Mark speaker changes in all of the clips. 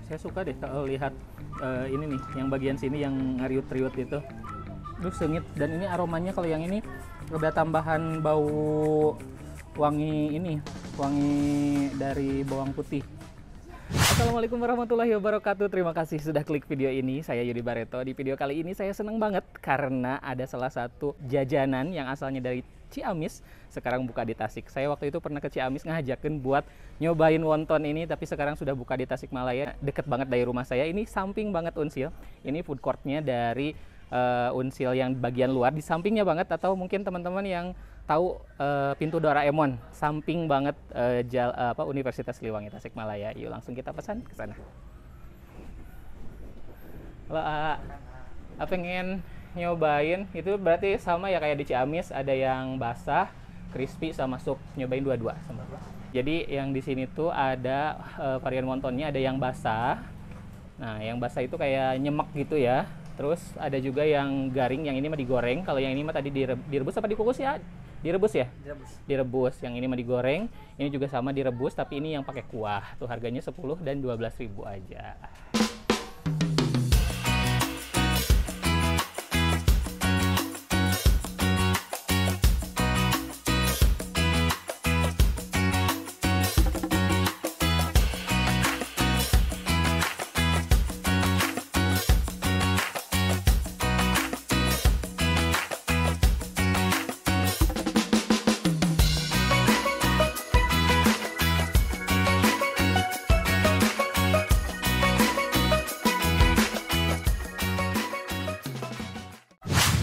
Speaker 1: Saya suka deh kalau lihat ini nih, yang bagian sini yang ngariut-riut itu. Terus sengit, dan ini aromanya kalau yang ini ada tambahan bau wangi ini, wangi dari bawang putih. Assalamualaikum warahmatullahi wabarakatuh. Terima kasih sudah klik video ini. Saya Yudi Bareto. Di video kali ini saya senang banget karena ada salah satu jajanan yang asalnya dari Ciamis sekarang buka di Tasik. Saya waktu itu pernah ke Ciamis ngajakin buat nyobain wonton ini, tapi sekarang sudah buka di Tasikmalaya, deket banget dari rumah saya. Ini samping banget Unsil. Ini food courtnya dari Unsil yang bagian luar, di sampingnya banget, atau mungkin teman-teman yang tahu pintu Doraemon, samping banget Universitas Siliwangi Tasikmalaya. Yuk langsung kita pesan ke sana. Kalau pengen nyobain itu berarti sama ya kayak di Ciamis, ada yang basah, crispy sama sup. Nyobain dua-dua sama. Jadi yang di sini tuh ada varian wontonnya, ada yang basah. Nah, yang basah itu kayak nyemek gitu ya. Terus ada juga yang garing, yang ini mah digoreng. Kalau yang ini mah tadi direbus apa dikukus ya? Direbus ya? Direbus. Direbus. Yang ini mah digoreng. Ini juga sama direbus, tapi ini yang pakai kuah. Tuh harganya 10 dan 12.000 aja.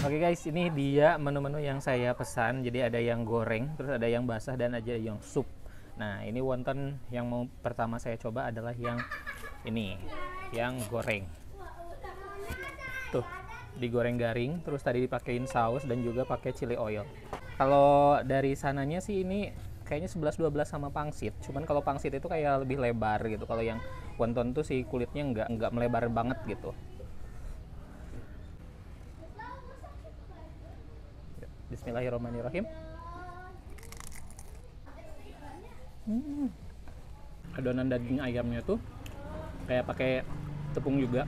Speaker 1: Oke guys, ini dia menu-menu yang saya pesan. Jadi ada yang goreng, terus ada yang basah, dan ada yang sup. Nah, ini wonton yang mau pertama saya coba adalah yang ini, yang goreng. Tuh, digoreng garing, terus tadi dipakein saus dan juga pakai chili oil. Kalau dari sananya sih ini kayaknya 11-12 sama pangsit. Cuman kalau pangsit itu kayak lebih lebar gitu. Kalau yang wonton tuh si kulitnya nggak melebar banget gitu. Bismillahirrahmanirrahim. Adonan daging ayamnya tuh kayak pakai tepung juga.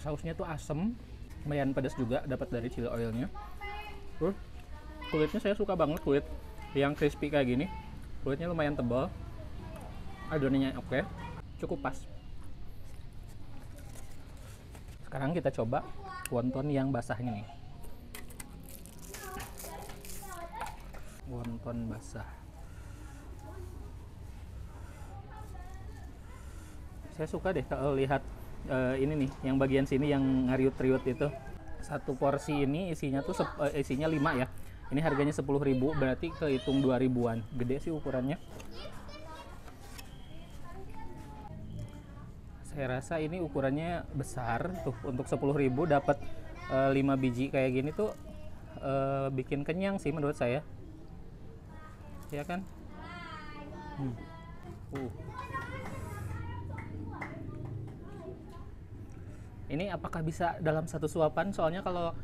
Speaker 1: Sausnya tuh asem, lumayan pedas juga, dapat dari chili oilnya. Kulitnya saya suka banget, kulit yang crispy kayak gini. Kulitnya lumayan tebal, adonannya oke, cukup pas. Sekarang kita coba wonton yang basahnya nih. Wonton basah. Saya suka deh kalau lihat ini nih, yang bagian sini yang ngariut-riut itu. Satu porsi ini isinya tuh isinya 5 ya. Ini harganya 10.000, berarti kehitung 2.000-an. Gede sih ukurannya. Saya rasa ini ukurannya besar tuh, untuk 10.000 dapat 5 biji kayak gini tuh bikin kenyang sih menurut saya. Ya kan? Ini apakah bisa dalam satu suapan? Soalnya kalau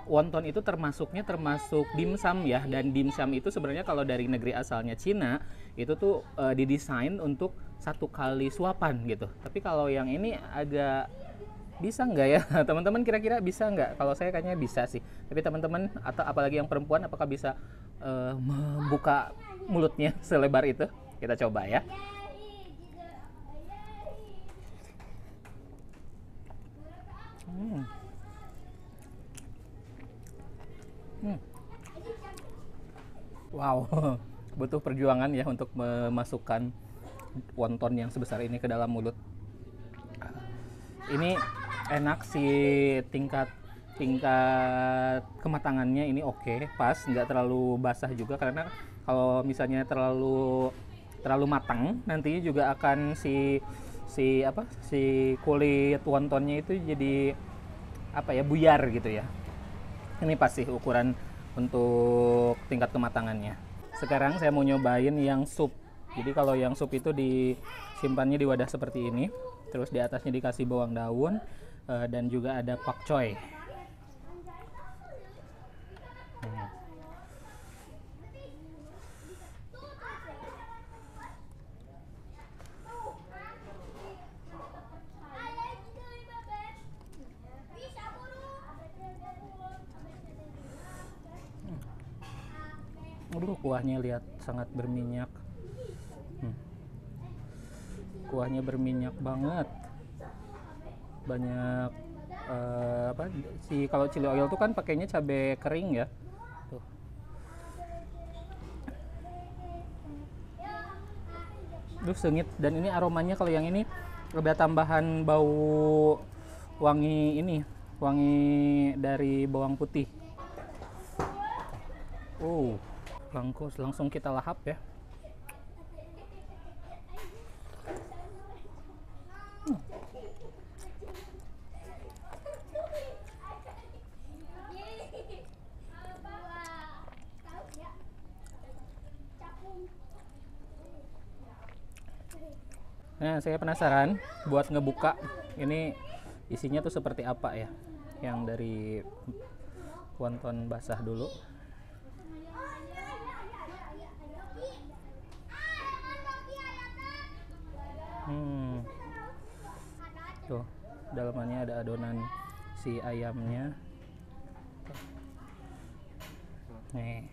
Speaker 1: wonton itu termasuk dimsum ya, dan dimsum itu sebenarnya kalau dari negeri asalnya Cina itu tuh didesain untuk satu kali suapan gitu. Tapi kalau yang ini agak bisa nggak ya teman-teman, kira-kira bisa nggak? Kalau saya kayaknya bisa sih. Tapi teman-teman atau apalagi yang perempuan, apakah bisa membuka mulutnya selebar itu? Kita coba ya. Wow, butuh perjuangan ya untuk memasukkan wonton yang sebesar ini ke dalam mulut. Ini enak sih, tingkat kematangannya ini oke, pas, nggak terlalu basah juga, karena kalau misalnya terlalu matang nantinya juga akan si kulit wontonnya itu jadi buyar gitu ya. Ini pasti ukuran untuk tingkat kematangannya. Sekarang saya mau nyobain yang sup. Jadi kalau yang sup itu disimpannya di wadah seperti ini, terus di atasnya dikasih bawang daun dan juga ada pakcoy. Aduh, kuahnya lihat sangat berminyak. Kuahnya berminyak banget. Banyak kalau chili oil tuh kan pakainya cabai kering ya. Tuh. Duh, sengit, dan ini aromanya kalau yang ini ada tambahan bau wangi dari bawang putih. Langsung kita lahap ya. Nah, saya penasaran buat ngebuka ini isinya tuh seperti apa ya. Yang dari wonton basah dulu. Tuh, dalamannya ada adonan si ayamnya. Nih.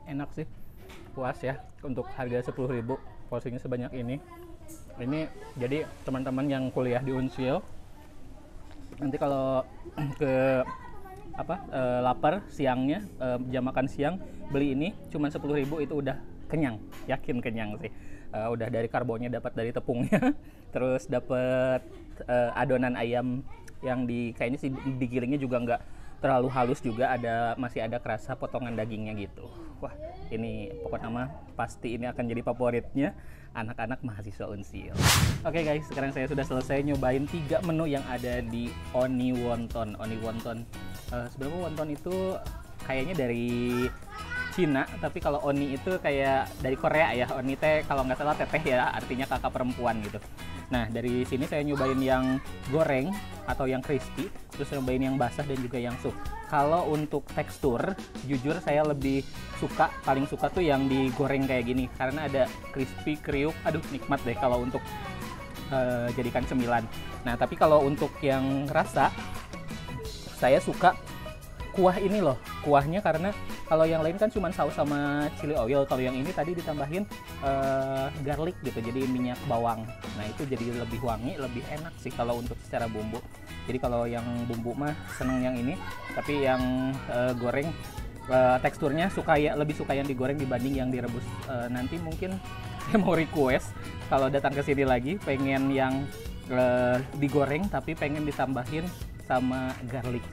Speaker 1: Enak sih, puas ya untuk harga 10.000 porsinya sebanyak ini. Ini jadi teman-teman yang kuliah di Unsil nanti kalau ke lapar siangnya, jam makan siang beli ini cuma 10.000 itu udah kenyang, yakin kenyang sih. Udah dari karbonnya, dapat dari tepungnya, terus dapat adonan ayam yang kayaknya sih digilingnya juga nggak terlalu halus juga, masih ada kerasa potongan dagingnya gitu. Wah, ini pokoknya mah pasti ini akan jadi favoritnya anak-anak mahasiswa Unsil. Oke guys, sekarang saya sudah selesai nyobain 3 menu yang ada di Oni Wonton. Oni Wonton, sebenarnya wonton itu kayaknya dari Cina, tapi kalau Oni itu kayak dari Korea ya. Oni teh kalau nggak salah teteh ya, artinya kakak perempuan gitu. Nah, dari sini saya nyobain yang goreng atau yang crispy, terus nyobain yang basah dan juga yang sup. Kalau untuk tekstur, jujur saya lebih paling suka tuh yang digoreng kayak gini, karena ada crispy, kriuk, aduh nikmat deh kalau untuk jadikan cemilan. Nah, tapi kalau untuk yang rasa, saya suka kuah ini loh, kuahnya, karena kalau yang lain kan cuma saus sama chili oil, kalau yang ini tadi ditambahin garlic gitu, jadi minyak bawang. Nah, itu jadi lebih wangi, lebih enak sih kalau untuk secara bumbu. Jadi kalau yang bumbu mah seneng yang ini, tapi yang goreng teksturnya lebih suka yang digoreng dibanding yang direbus. Nanti mungkin saya mau request kalau datang ke sini lagi pengen yang digoreng tapi pengen ditambahin sama garlic.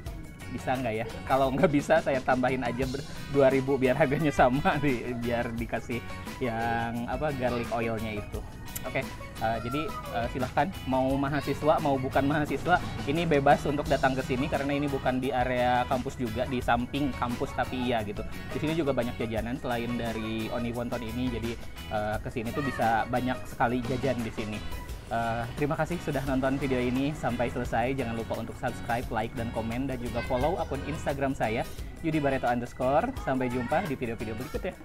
Speaker 1: Bisa nggak ya? Kalau nggak bisa saya tambahin aja 2.000 biar harganya sama, biar dikasih yang garlic oilnya itu. Oke, jadi silahkan mau mahasiswa mau bukan mahasiswa ini bebas untuk datang ke sini, karena ini bukan di area kampus juga, di samping kampus tapi iya gitu. Di sini juga banyak jajanan selain dari Oni Wonton ini, jadi ke sini tuh bisa banyak sekali jajan di sini. Terima kasih sudah nonton video ini sampai selesai. Jangan lupa untuk subscribe, like, dan komen, dan juga follow akun Instagram saya, @yudibarreto_. Sampai jumpa di video-video berikutnya.